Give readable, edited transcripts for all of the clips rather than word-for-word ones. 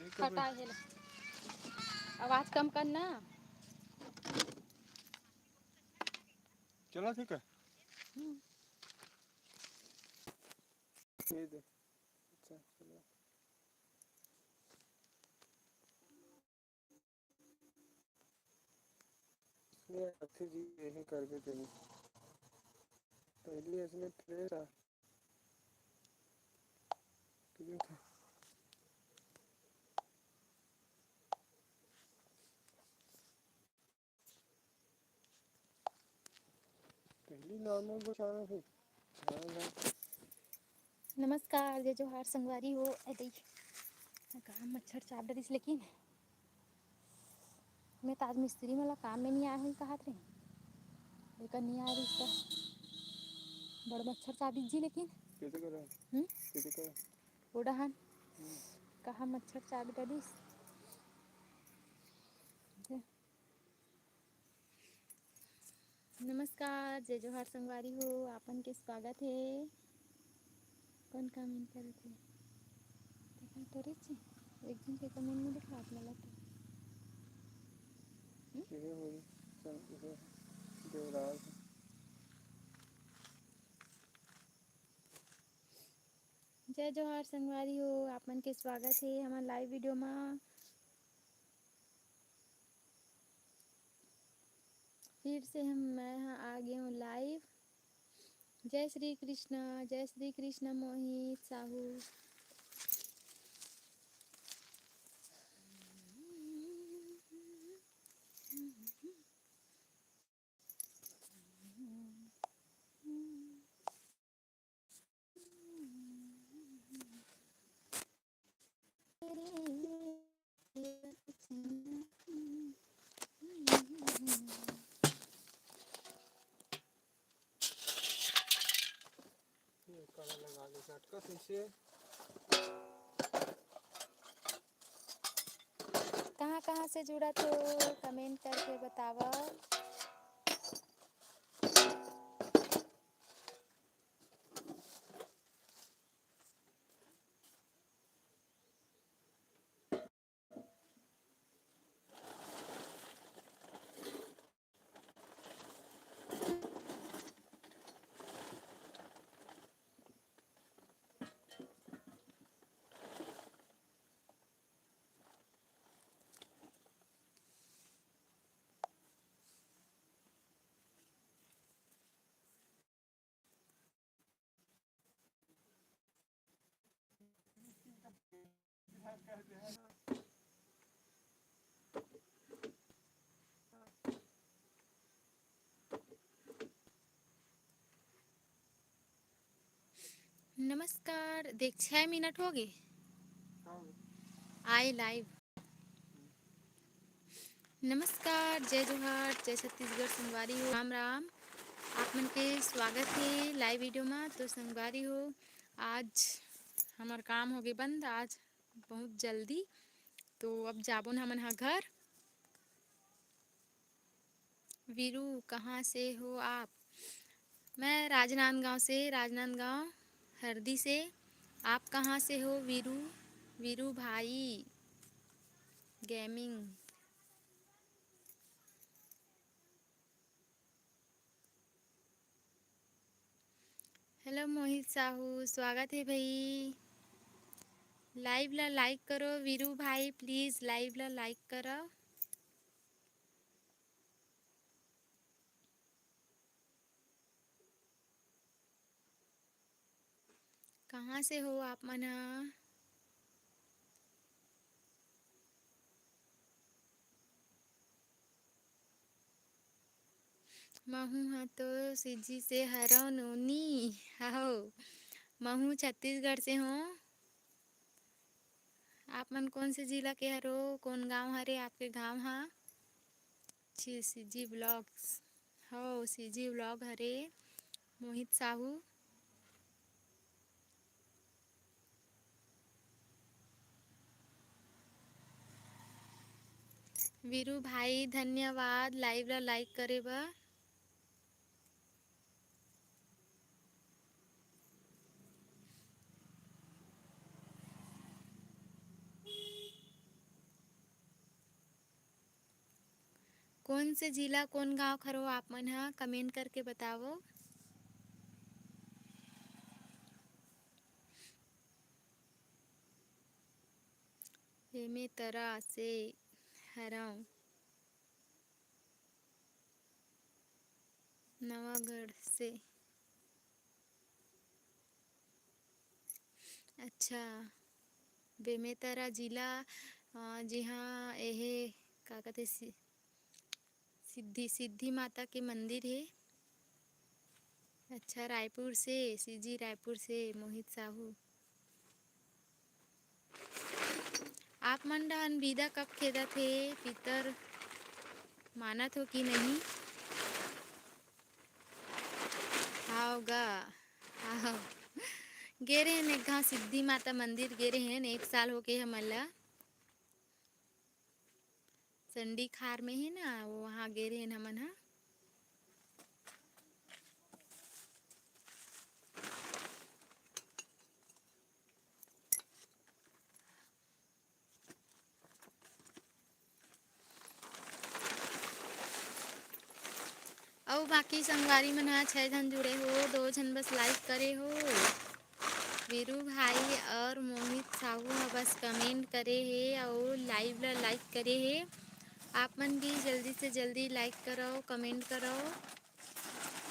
हटा है, आवाज कम करना। चलो ठीक है। ये दे। अच्छा चलो। ये अच्छी जी यही करके देंगे। पहले इसमें ट्रे था। क्यों था? पहली नॉर्मल बचाना फिर। नमस्कार, जय जोहार संगवारी हो। अरे काम मच्छर चाप डरिस, लेकिन मैं ताज मिस्त्री वाला काम में नहीं आया हूँ। कहा थे लेकिन नहीं आ रही इसका बड़ मच्छर चाबी जी। लेकिन कैसे करा? कैसे करा? उड़ान कहा मच्छर चाप डरिस। नमस्कार, जय जोहार संगवारी हो। आपन के स्वागत है। कौन कमेंट करे थे? देखा तो रे एक दिन के कमेंट में दिखा मला तो ये हो ये देवराज। जय जोहार संगवारी हो। आपन के स्वागत है हमारे लाइव वीडियो में। फिर से मैं यहाँ आ गई हूँ लाइव। जय श्री कृष्ण मोहित साहू। ये काला लगा ले झटका से। कहाँ से जुड़ा तो कमेंट करके बतावा। नमस्कार। देख 6 मिनट हो गए आए लाइव। नमस्कार, जय जोहार, जय छत्तीसगढ़ संगवारी हो। राम राम। आप मन के स्वागत है लाइव वीडियो में। तो संगवारी हो, आज हमार काम हो गए बंद आज बहुत जल्दी। तो अब जाबो न हमन हा घर। वीरू कहाँ से हो आप? मैं राजनांदगांव से, राजनांदगांव हरदी से। आप कहाँ से हो वीरू? वीरू भाई गेमिंग। हेलो मोहित साहू, स्वागत है भाई। लाइव ला लाइक करो वीरू भाई, प्लीज़ लाइव ला लाइक करो। कहाँ से हो आप मन हा? महू हा तो सिजी से हरो नोनी हो। महू छत्तीसगढ़ से हो। आप मन कौन से जिला के हरो? कौन गांव हरे आपके गांव हा? सीजी ब्लॉग्स हो। सीजी ब्लॉग हरे मोहित साहू। वीरू भाई धन्यवाद लाइव ला लाइक करे बा। कौन से जिला कौन गांव खरो आप मन हा कमेंट करके बतावो। एमे तरा से हरव नवागढ़ से। अच्छा बेमेतरा जिला जिहाँ एहे का कहते सिद्धि सिद्धि माता के मंदिर है। अच्छा रायपुर से सीजी रायपुर से मोहित साहू। आप मन डहन बिदा कब खेदत हे पितर मानत हो कि नहीं। हाव गा हाव गे रहे एक घाव सिद्धि माता मंदिर गे रहे 1 साल हो गए हमन ला। संडी खार में है ना वो वहाँ गे रहे हमन हा। और बाकी संगवारी मन हा 6 जन जुड़े हो 2 जन बस लाइक करे हो। वीरू भाई और मोहित साहू हा बस कमेंट करे हे और लाइव ला लाइक करे हे। आप मन भी जल्दी से जल्दी लाइक करो कमेंट करो।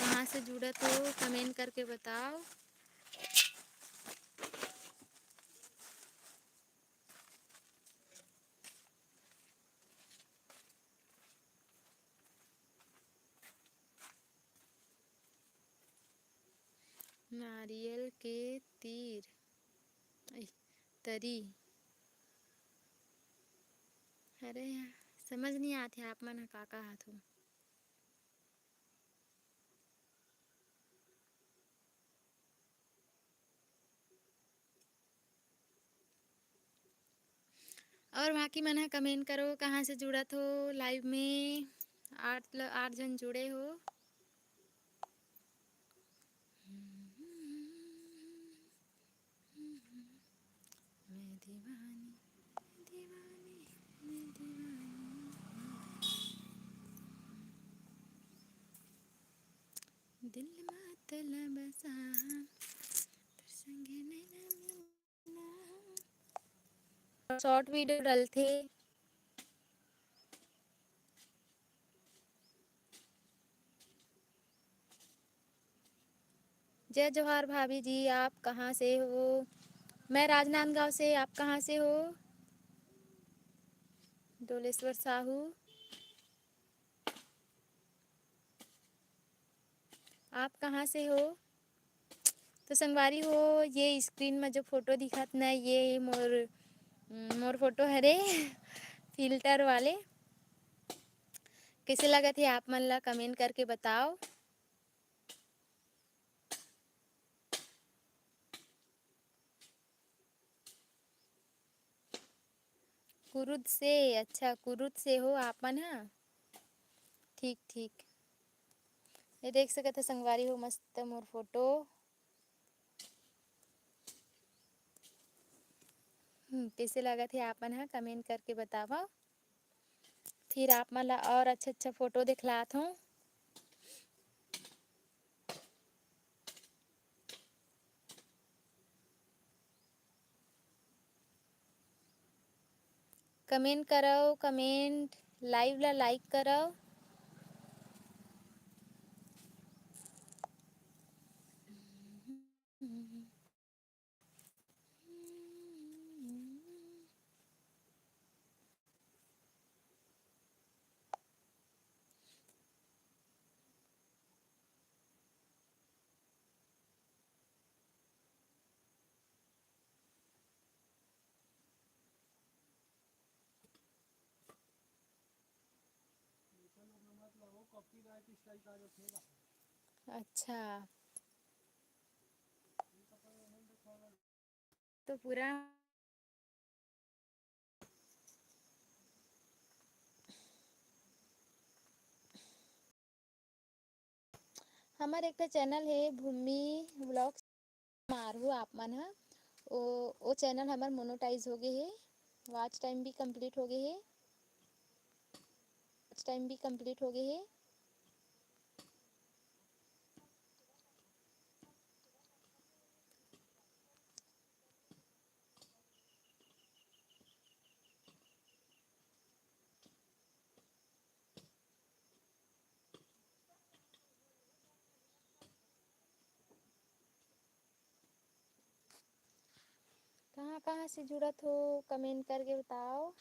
कहाँ से जुड़त हो कमेंट करके बताओ। नारियल के तीर तरी अरे समझ नहीं आते आप मन का हाथ हो। और बाकी मन हा कमेंट करो कहाँ से जुड़त हो लाइव में। 8 जन जुड़े हो। मैं दीवानी दीवानी मैं दीवानी दिल मतलब बसा तेरे संगे नैना मिलना। शॉर्ट वीडियो डलथे। जय जोहार भाभी जी आप कहाँ से हो। मैं राजनांदगांव से। आप कहाँ से हो। डोलेश्वर साहू आप कहाँ से हो। तो संगवारी हो ये स्क्रीन में जो फोटो दिखत ना ये मोर फोटो हरे फिल्टर वाले। कैसे लगा थे आप मन ला कमेंट करके बताओ। कुरुद से अच्छा कुरुद से हो आप मन हा। ठीक ठीक ये देख सकते संगवारी हो मस्त मोर फोटो। कैसे लगा थे आप मन हा कमेंट करके बतावा। फिर आप मन ला और अच्छा अच्छा फोटो दिखलात हूँ। कमेंट करो कमेंट लाइव ला लाइक करो। अच्छा तो पूरा हमारे एक चैनल है भूमि व्लॉग्स मारू आप मन हा वो चैनल हमार मोनोटाइज हो गए है। वॉच टाइम भी कंप्लीट हो गए है। टाइम भी कंप्लीट हो गए है। कहाँ कहाँ से जुड़त हो कमेंट करके बताओ।